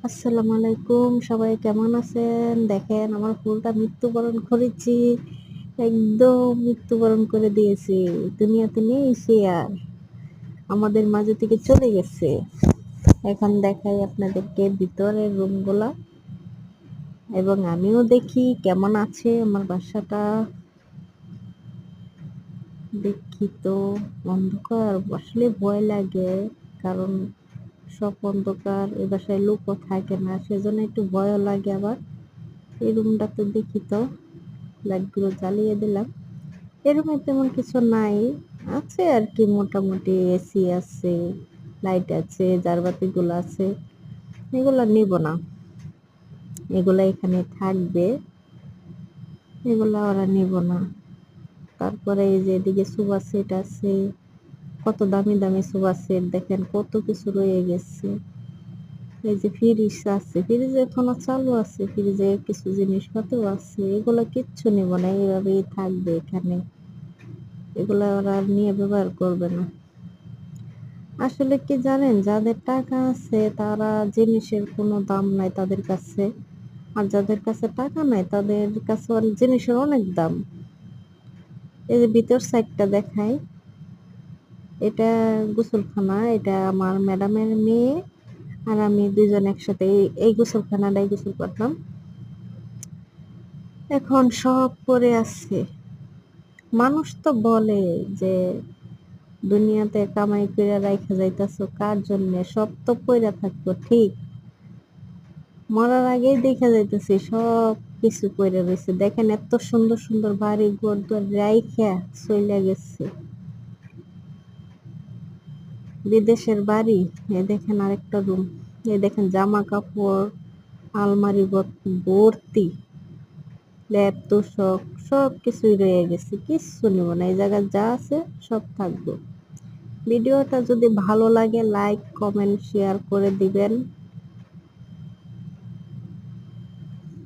আসসালামু আলাইকুম, সবাই কেমন আছেন? দেখেন আমার ফুলটা মৃত্যুবরণ করেছি। একদম মৃত্যুবরণ করে দিয়েছি। দুনিয়াতে নেই সে আর। আমাদের মাঝে থেকে চলে গেছে। এখন দেখাই আপনাদেরকে ভিতরের রুমগুলা এবং আমিও দেখি কেমন আছে আমার বাসাটা। দেখি তো অন্ধকার, আসলে ভয় লাগে। কারণ সব অন্ধকার, এ বাসায় লোকও থাকে না, সেজন্য একটু ভয়ও লাগে। আবার এই রুমটাতে দেখি তো, লাইটগুলো জ্বালিয়ে দিলাম। এই রুমে তেমন কিছু নাই, আছে আর কি, মোটামুটি এসি আছে, লাইট আছে, ঝাড়বাতিগুলো আছে। এগুলা নিব না, এগুলা এখানে থাকবে, এগুলা ওরা নিব না। তারপরে এই যে এদিকে সোফা সেট আছে, কত দামি দামি সোফা সেট, দেখেন কত কিছু রয়ে গেছে। এই যে ফ্রিজ আছে, ফ্রিজ এখনো চালু আছে, ফ্রিজে কিছু জিনিসপত্র আছে, এগুলো কিচ্ছু নিব না, এইভাবেই থাকবে এখানে। এগুলা ওরা আর নিয়ে ব্যবহার করবে না। আসলে কি জানেন, যাদের টাকা আছে তারা, জিনিসের কোনো দাম নাই তাদের কাছে। আর যাদের কাছে টাকা নাই তাদের কাছে জিনিসের অনেক দাম। এই যে ভিতর সাইডটা দেখাই, এটা গোসলখানা, এটা আমার ম্যাডামের মেয়ে আর আমি দুইজন একসাথে এই গোসলখানাটাই গোসল করতাম। এখন সব পরে আছে। মানুষ তো বলে যে দুনিয়াতে কামাই কইরা রাইখা যাইতাছো কার জন্যে, সব তো পইরা থাকবো ঠিক, মরার আগেই দেখা যাইতেছে সব কিছু পইরা রয়েছে। দেখেন এত সুন্দর সুন্দর বাড়ি ঘর দুয়ার রাইখা চইলা গেছে, বিদেশের বাড়ি। এ দেখেন আরেকটা রুম, এ দেখেন জামা কাপড়, আলমারি ভর্তি, ল্যাপ তোশক সব কিছুই রয়ে গেছে, কিচ্ছু নেব না। এই জায়গায় যা আছে সব থাকবো। ভিডিওটা যদি ভালো লাগে লাইক কমেন্ট শেয়ার করে দিবেন।